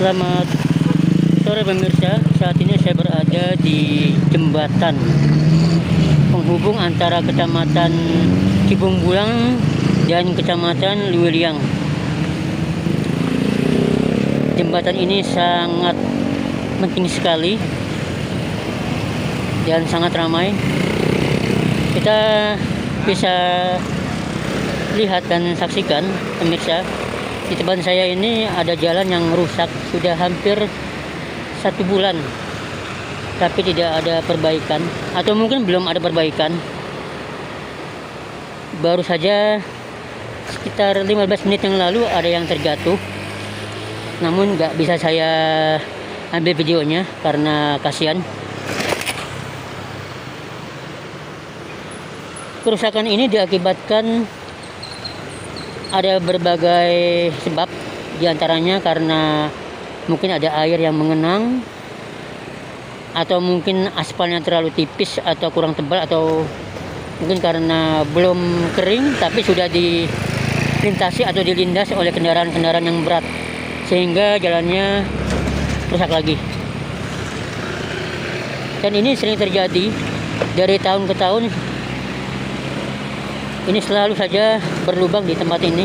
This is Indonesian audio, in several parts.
Selamat sore pemirsa. Saat ini saya berada di jembatan penghubung antara Kecamatan Cibungbulang dan Kecamatan Luwiliang. Jembatan ini sangat penting sekali dan sangat ramai. Kita bisa lihat dan saksikan pemirsa, di depan saya ini ada jalan yang rusak sudah hampir 1 bulan, tapi tidak ada perbaikan, atau mungkin belum ada perbaikan. Baru saja sekitar 15 menit yang lalu ada yang terjatuh, namun nggak bisa saya ambil videonya karena kasihan. Kerusakan ini diakibatkan ada berbagai sebab, diantaranya karena mungkin ada air yang mengenang, atau mungkin aspalnya terlalu tipis atau kurang tebal, atau mungkin karena belum kering tapi sudah dilintasi atau dilindas oleh kendaraan-kendaraan yang berat sehingga jalannya rusak lagi. Dan ini sering terjadi dari tahun ke tahun. Ini selalu saja berlubang di tempat ini,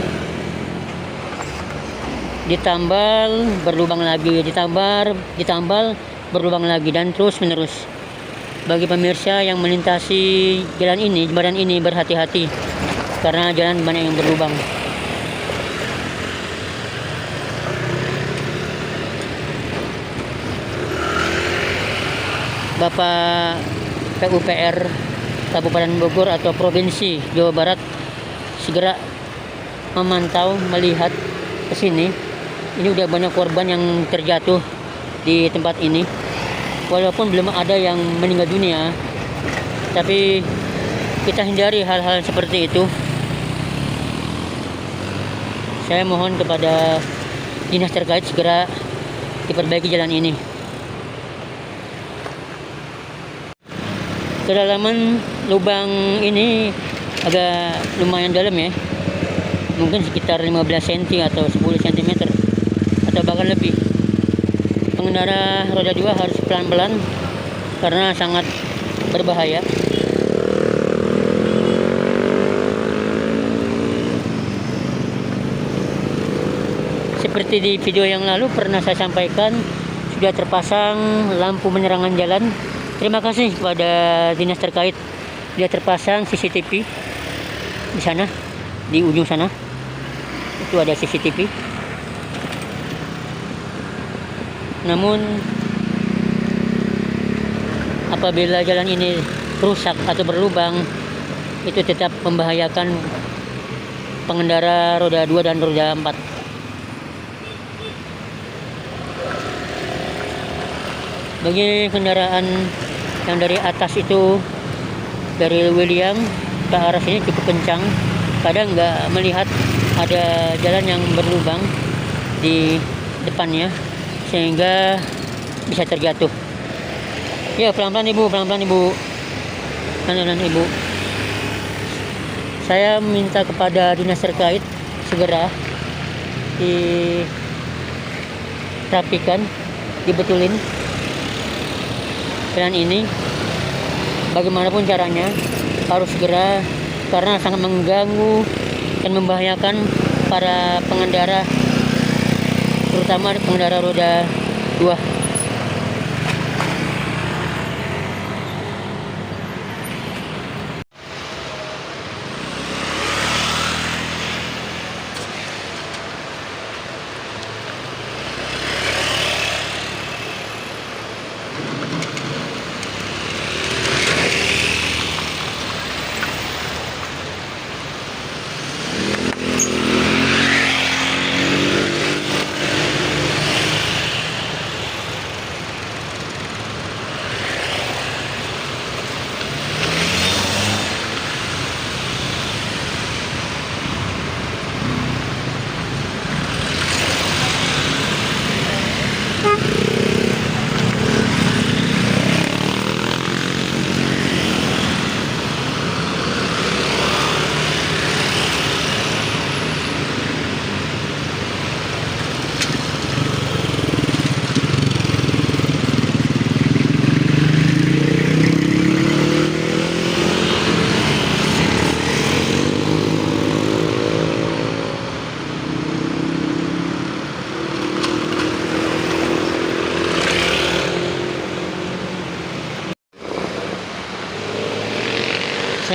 ditambal berlubang lagi, ditambal berlubang lagi, dan terus menerus. Bagi pemirsa yang melintasi jalan ini, jembatan ini, berhati-hati karena jalan banyak yang berlubang. Bapak PUPR Kabupaten Bogor atau Provinsi Jawa Barat segera memantau, melihat ke sini. Ini udah banyak korban yang terjatuh di tempat ini. Walaupun belum ada yang meninggal dunia, tapi kita hindari hal-hal seperti itu. Saya mohon kepada dinas terkait segera diperbaiki jalan ini. Kedalaman lubang ini agak lumayan dalam ya, mungkin sekitar 15 cm atau 10 cm atau bahkan lebih. Pengendara roda 2 harus pelan-pelan karena sangat berbahaya. Seperti di video yang lalu pernah saya sampaikan, sudah terpasang lampu penerangan jalan. Terima kasih kepada dinas terkait, dia terpasang CCTV di sana, di ujung sana itu ada CCTV. Namun apabila jalan ini rusak atau berlubang, itu tetap membahayakan pengendara roda 2 dan roda 4. Bagi kendaraan yang dari atas itu, dari Luwiliang ke arah sini cukup kencang, kadang nggak melihat ada jalan yang berlubang di depannya sehingga bisa terjatuh. Ya, pelan-pelan ibu, pelan-pelan ibu, pelan-pelan ibu. Saya minta kepada dinas terkait segera dirapikan, dibetulin jalan ini. Bagaimanapun caranya harus segera, karena sangat mengganggu dan membahayakan para pengendara, terutama pengendara roda 2.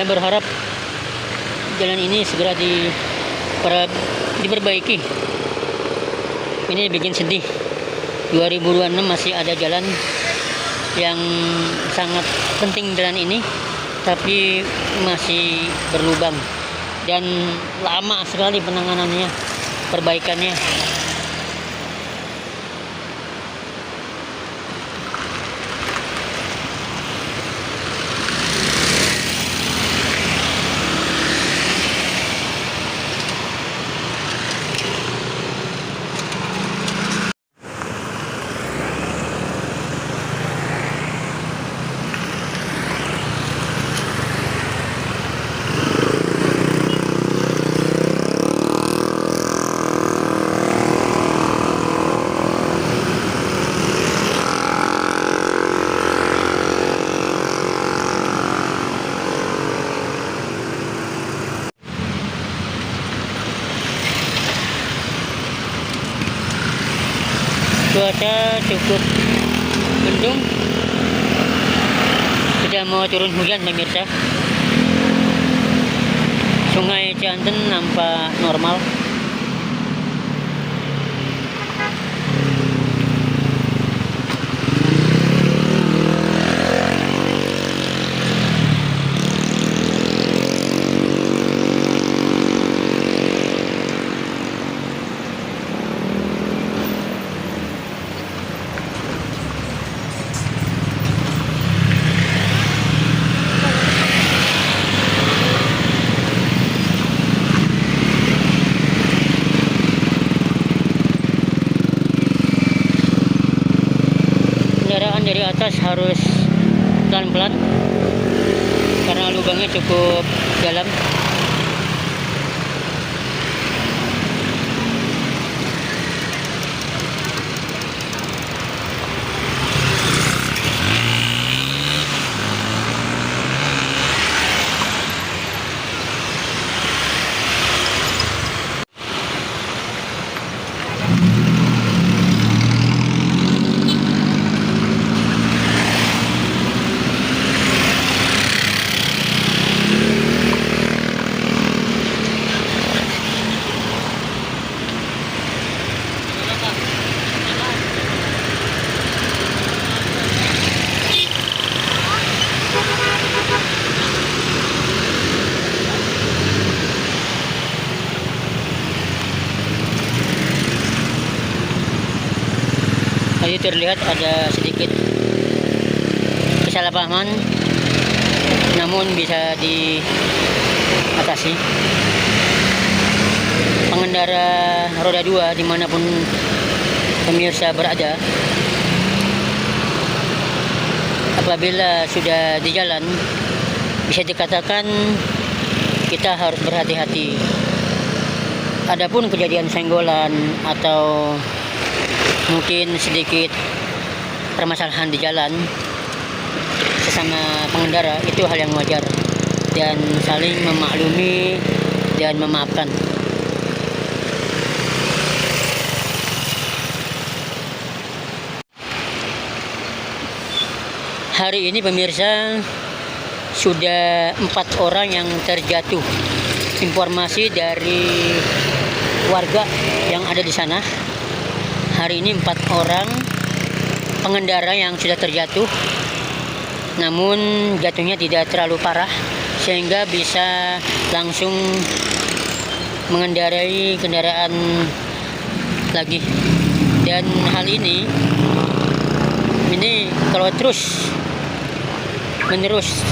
Saya berharap jalan ini segera diperbaiki. Ini bikin sedih. 2026 masih ada jalan yang sangat penting, jalan ini, tapi masih berlubang dan lama sekali penanganannya, perbaikannya. Cuaca cukup mendung, sudah mau turun hujan pemirsa. Sungai Cianten nampak normal. Kendaraan dari atas harus pelan-pelan karena lubangnya cukup dalam. Tadi terlihat ada sedikit kesalahpahaman, namun bisa diatasi. Pengendara roda 2 dimanapun pemirsa berada, apabila sudah di jalan, bisa dikatakan kita harus berhati-hati. Adapun kejadian senggolan atau mungkin sedikit permasalahan di jalan sesama pengendara, itu hal yang wajar dan saling memaklumi dan memaafkan. Hari ini pemirsa sudah 4 orang yang terjatuh. Informasi dari warga yang ada di sana, hari ini 4 orang pengendara yang sudah terjatuh, namun jatuhnya tidak terlalu parah sehingga bisa langsung mengendarai kendaraan lagi. Dan hal ini kalau terus menerus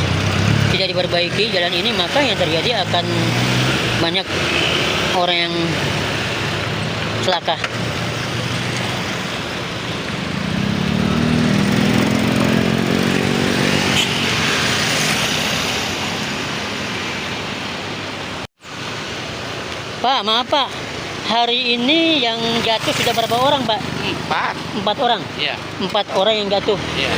tidak diperbaiki jalan ini, maka yang terjadi akan banyak orang yang celaka. Pak, maaf Pak, hari ini yang jatuh sudah berapa orang Pak? 4 orang? Iya. 4 orang yang jatuh? Iya.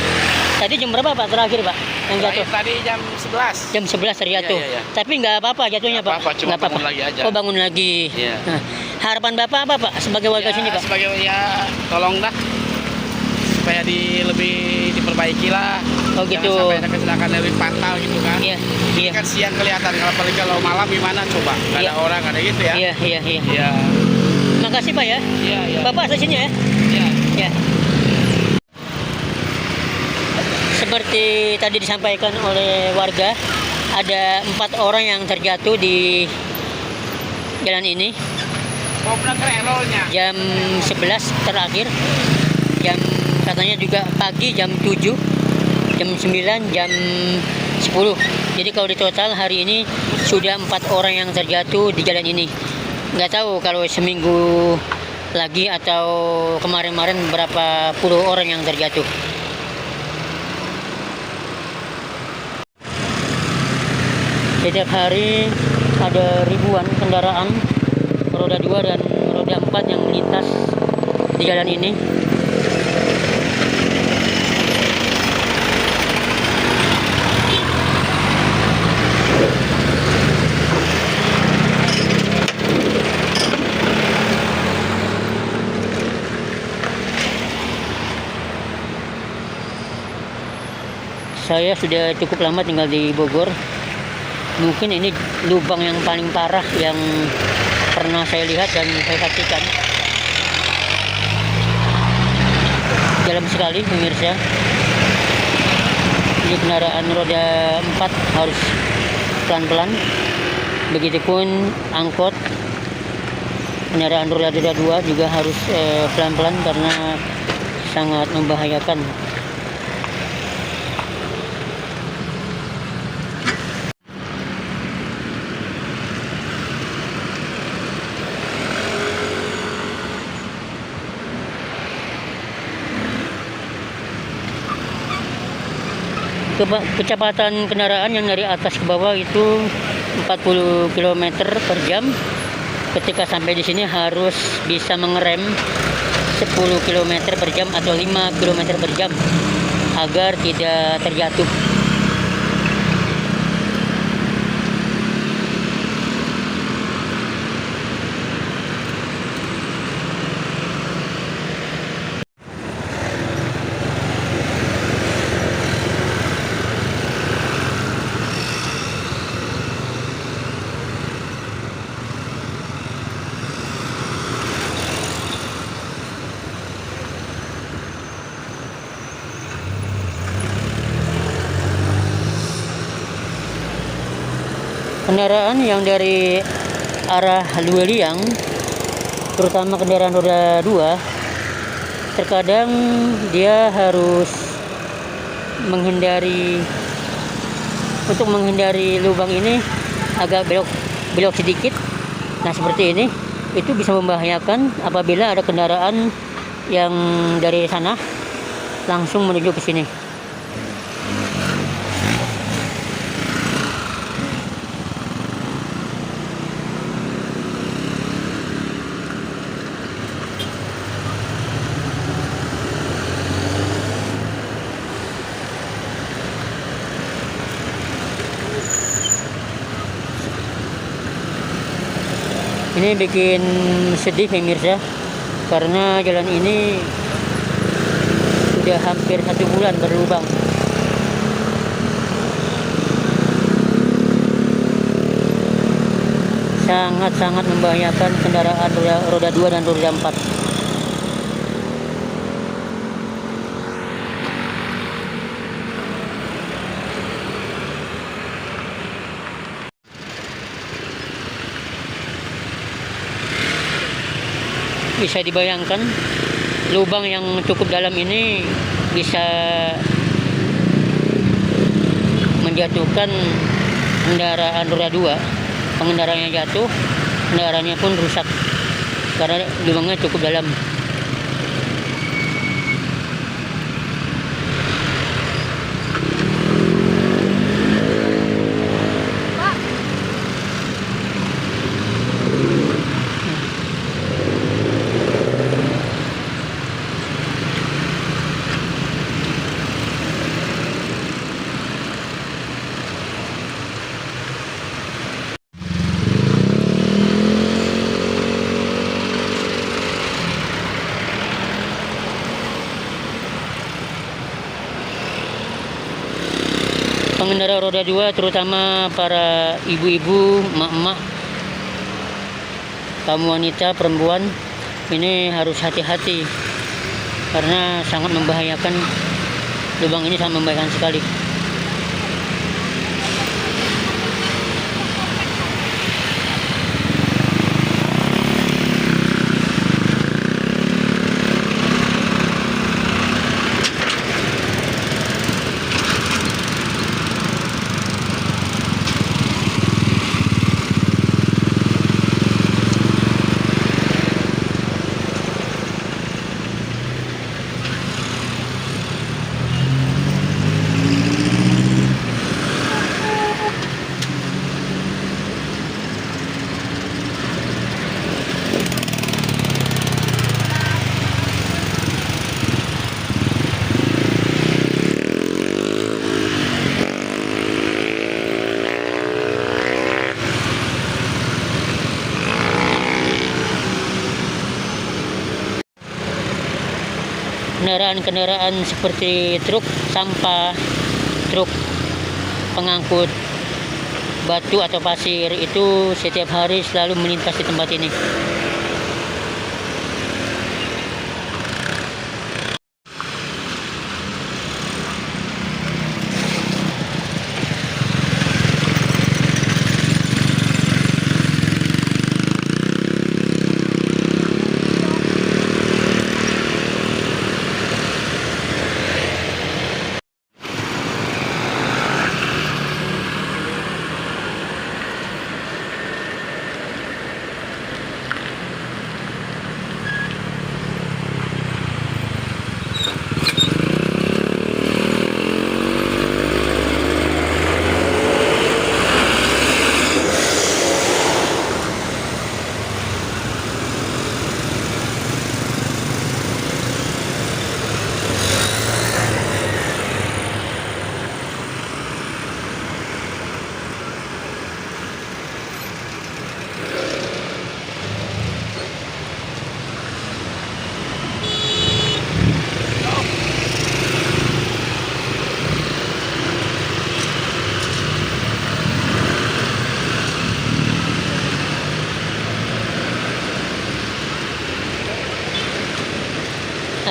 Tadi jam berapa Pak terakhir Pak yang jatuh? Tadi jam 11. Jam 11 terjatuh? Iya. Tapi nggak apa-apa jatuhnya Pak? Apa-apa, cuma bangun lagi aja. Oh, bangun lagi. Iya. Nah, harapan Bapak apa Pak sebagai warga sini Pak? Sebagai tolong dah supaya lebih diperbaiki lah. Oh gitu. Jangan sampai ada kecelakaan yang lebih fatal gitu kan. Iya, Ini iya. kan siang kelihatan, apalagi kalau malam gimana coba? Nggak ada Iya. orang, ada gitu ya. Iya, iya, iya. Iya. Makasih Pak ya. Iya, iya. Bapak asal sini ya. Iya. Ya. Seperti tadi disampaikan oleh warga, ada 4 orang yang terjatuh di jalan ini. Mau bilang kerelolnya. Jam 11 terakhir. Katanya juga pagi jam 7, jam 9, jam 10. Jadi kalau di total hari ini sudah 4 orang yang terjatuh di jalan ini. Nggak tahu kalau seminggu lagi atau kemarin-kemarin berapa puluh orang yang terjatuh. Setiap hari ada ribuan kendaraan roda 2 dan roda 4 yang melintas di jalan ini. Saya sudah cukup lama tinggal di Bogor. Mungkin ini lubang yang paling parah yang pernah saya lihat dan saya saksikan. Dalam sekali pemirsa. Ini kendaraan roda 4 harus pelan-pelan. Begitupun angkot. Kendaraan roda 2 juga harus pelan-pelan karena sangat membahayakan. Kecepatan kendaraan yang dari atas ke bawah itu 40 km per jam. Ketika sampai di sini harus bisa mengerem 10 km per jam atau 5 km per jam agar tidak terjatuh. Kendaraan yang dari arah Lueliang, terutama kendaraan roda 2, terkadang dia harus menghindari lubang ini agak belok sedikit. Nah seperti ini, itu bisa membahayakan apabila ada kendaraan yang dari sana langsung menuju ke sini. Ini bikin sedih pemirsa, karena jalan ini sudah hampir 1 bulan berlubang. Sangat-sangat membahayakan kendaraan roda 2 dan roda 4. Bisa dibayangkan lubang yang cukup dalam ini bisa menjatuhkan kendaraan roda 2. Pengendaraannya jatuh, kendaraannya pun rusak karena lubangnya cukup dalam. pengendara roda 2, terutama para ibu-ibu, emak-emak, kaum wanita, perempuan, ini harus hati-hati karena sangat membahayakan. Lubang ini sangat membahayakan sekali. Kendaraan-kendaraan seperti truk sampah, truk pengangkut batu atau pasir itu setiap hari selalu melintas di tempat ini.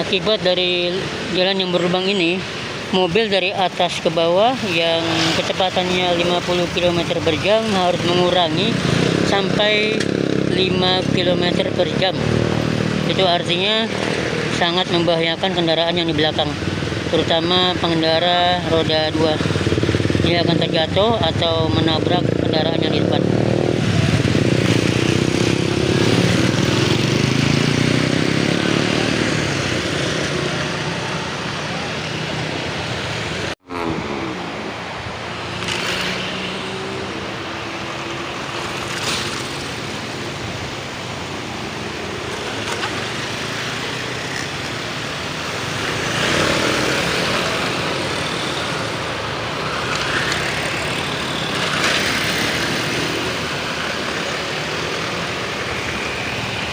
Akibat dari jalan yang berlubang ini, mobil dari atas ke bawah yang kecepatannya 50 km per jam harus mengurangi sampai 5 km per jam. Itu artinya sangat membahayakan kendaraan yang di belakang, terutama pengendara roda 2. Dia akan terjatuh atau menabrak kendaraan yang di depan.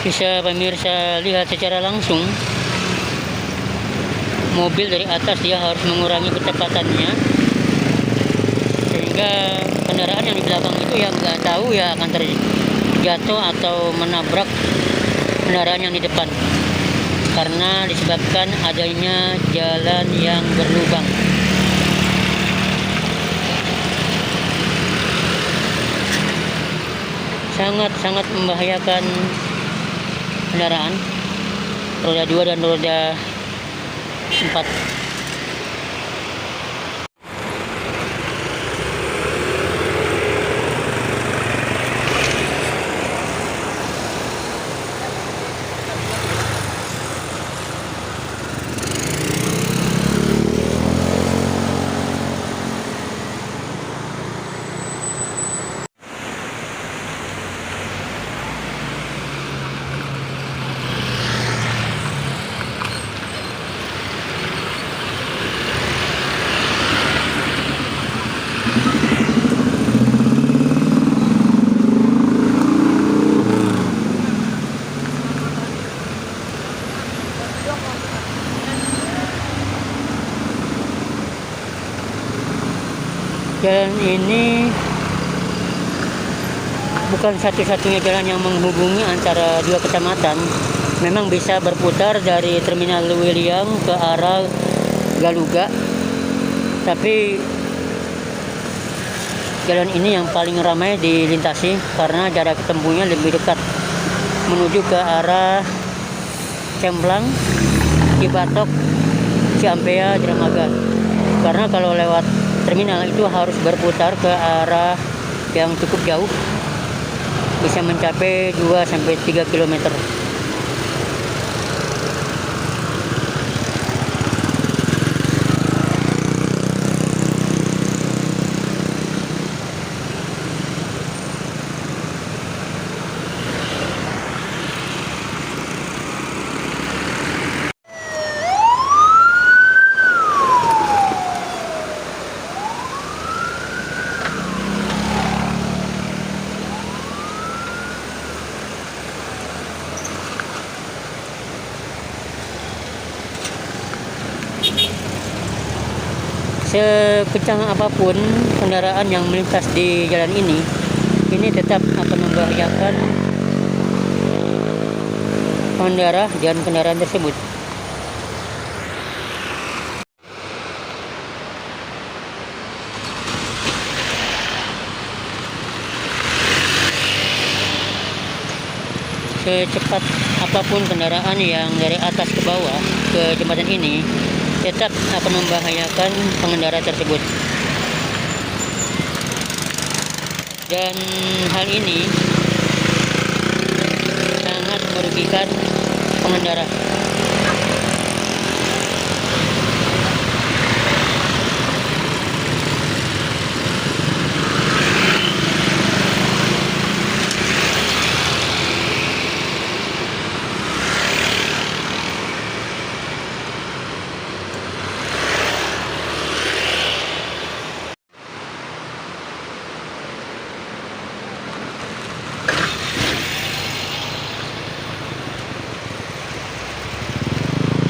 Bisa pemirsa lihat secara langsung, mobil dari atas dia harus mengurangi kecepatannya, sehingga kendaraan yang di belakang itu yang nggak tahu ya akan terjatuh atau menabrak kendaraan yang di depan, karena disebabkan adanya jalan yang berlubang. Sangat-sangat membahayakan kendaraan roda 2 dan roda 4. Jalan ini bukan satu-satunya jalan yang menghubungi antara dua kecamatan. Memang bisa berputar dari Terminal William ke arah Galuga, tapi jalan ini yang paling ramai dilintasi karena jarak tempuhnya lebih dekat menuju ke arah Cemplang, Cibatok, Ciampea, Dramaga. Karena kalau lewat terminal itu harus berputar ke arah yang cukup jauh, bisa mencapai 2-3 km. Sekencang apapun kendaraan yang melintas di jalan ini tetap akan membahayakan pengendara dan kendaraan tersebut. Secepat apapun kendaraan yang dari atas ke bawah ke jembatan ini tetap akan membahayakan pengendara tersebut. Dan hal ini sangat merugikan pengendara.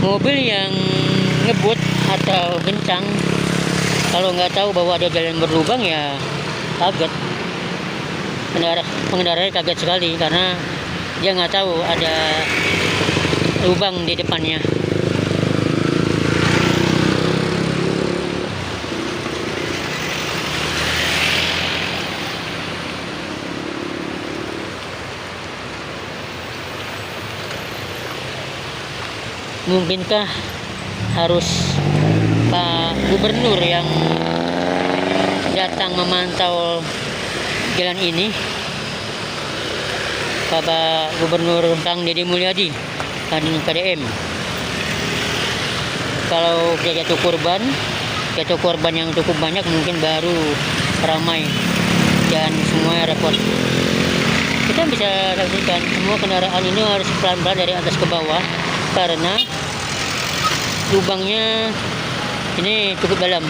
Mobil yang ngebut atau kencang, kalau nggak tahu bahwa ada jalan berlubang ya kaget. Pengendaranya kaget sekali karena dia nggak tahu ada lubang di depannya. Mungkinkah harus Pak Gubernur yang datang memantau jalan ini, Bapak Gubernur Kang Deddy Mulyadi dan KDM? Kalau dia jatuh korban yang cukup banyak, mungkin baru ramai dan semuanya repot. Kita bisa saksikan semua kendaraan ini harus pelan-pelan dari atas ke bawah karena lubangnya ini cukup dalam.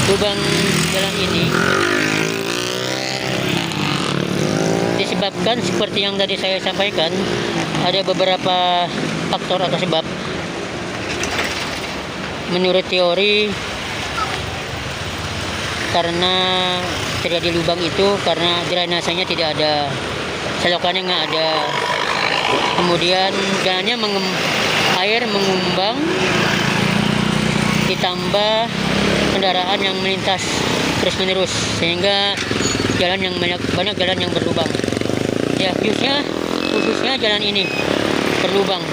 Lubang jalan ini disebabkan seperti yang tadi saya sampaikan, ada beberapa faktor atau sebab. Menurut teori, karena terjadi lubang itu karena drainasenya tidak ada, selokannya nggak ada, kemudian jalannya air mengembang, ditambah kendaraan yang melintas terus menerus sehingga jalan yang banyak jalan yang berlubang. Ya khususnya jalan ini berlubang.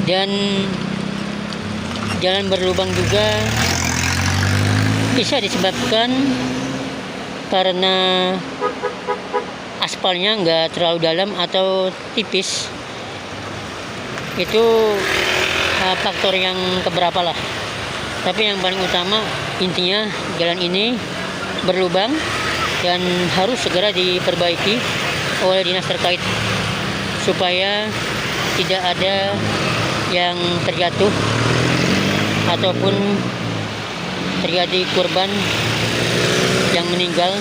Dan jalan berlubang juga bisa disebabkan karena aspalnya nggak terlalu dalam atau tipis. Itu faktor yang keberapa lah. Tapi yang paling utama intinya jalan ini berlubang dan harus segera diperbaiki oleh dinas terkait supaya tidak ada yang terjatuh ataupun terjadi korban yang meninggal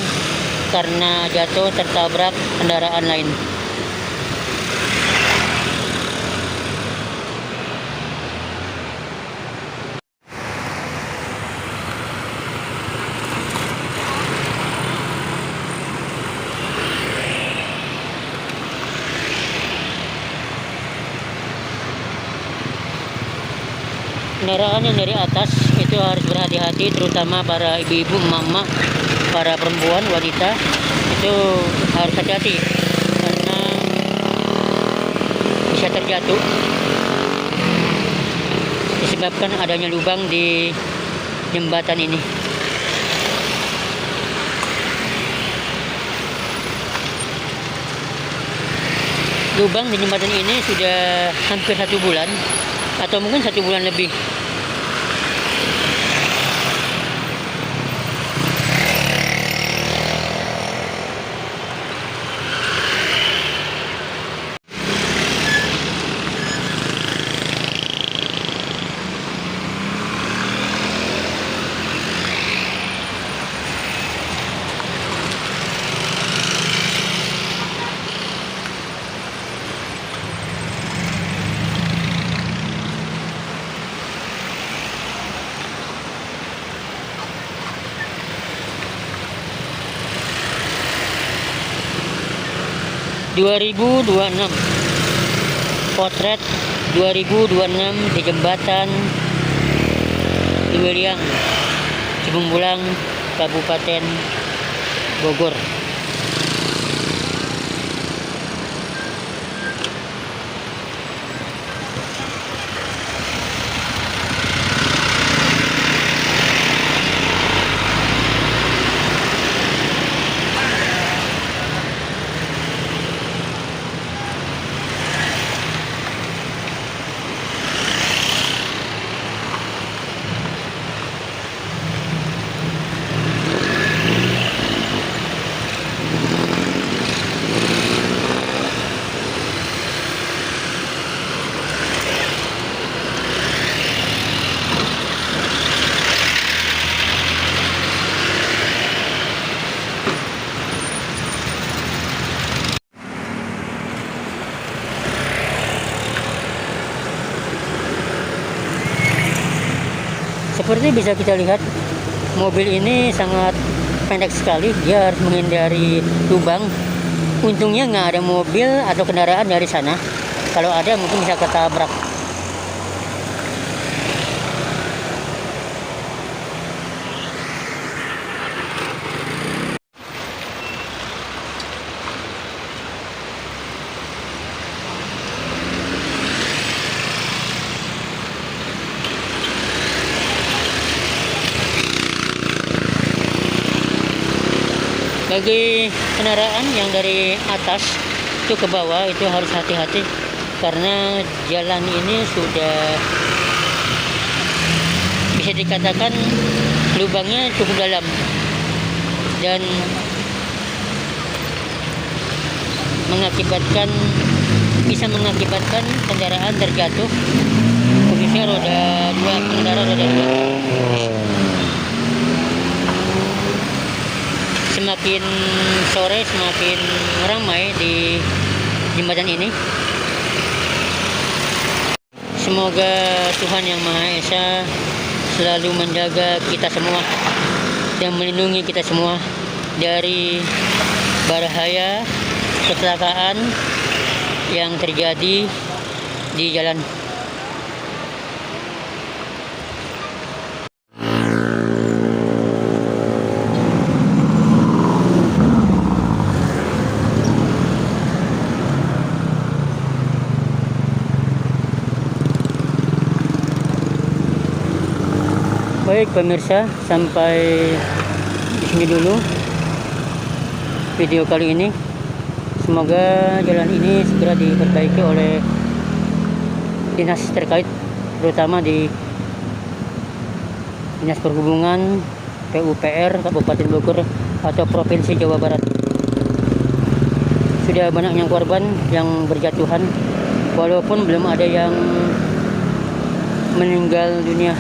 karena jatuh tertabrak kendaraan lain. Kendaraan yang dari atas itu harus berhati-hati, terutama para ibu-ibu, emak-emak, para perempuan, wanita itu harus hati-hati karena bisa terjatuh disebabkan adanya lubang di jembatan ini. Lubang di jembatan ini sudah hampir 1 bulan atau mungkin 1 bulan lebih. ...2026 potret 2026 di jembatan Ciwiliang, Cibungbulang, Kabupaten Bogor. Seperti bisa kita lihat, mobil ini sangat pendek sekali, dia harus menghindari lubang. Untungnya nggak ada mobil atau kendaraan dari sana. Kalau ada mungkin bisa ketabrak. Bagi kendaraan yang dari atas itu ke bawah itu harus hati-hati karena jalan ini sudah bisa dikatakan lubangnya cukup dalam dan bisa mengakibatkan kendaraan terjatuh, khususnya kendaraan roda 2. Semakin sore semakin ramai di jembatan ini. Semoga Tuhan Yang Maha Esa selalu menjaga kita semua dan melindungi kita semua dari bahaya kecelakaan yang terjadi di jalan. Baik pemirsa, sampai di sini dulu video kali ini. Semoga jalan ini segera diperbaiki oleh dinas terkait, terutama di Dinas Perhubungan, PUPR Kabupaten Bogor atau Provinsi Jawa Barat. Sudah banyaknya korban yang berjatuhan, walaupun belum ada yang meninggal dunia.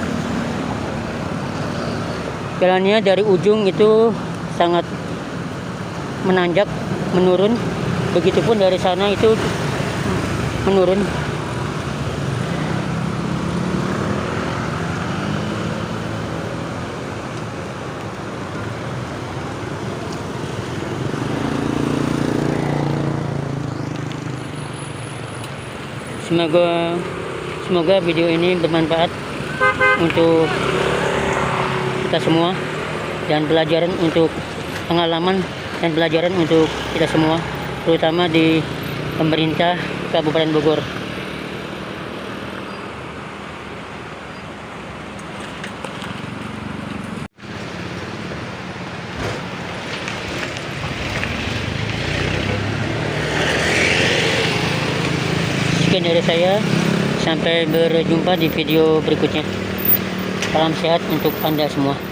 Jalannya dari ujung itu sangat menanjak, menurun. Begitupun dari sana itu menurun. Semoga video ini bermanfaat untuk kita semua dan pelajaran untuk pengalaman dan pelajaran untuk kita semua, terutama di pemerintah Kabupaten Bogor. Sekian dari saya, sampai berjumpa di video berikutnya. Salam sehat untuk Anda semua.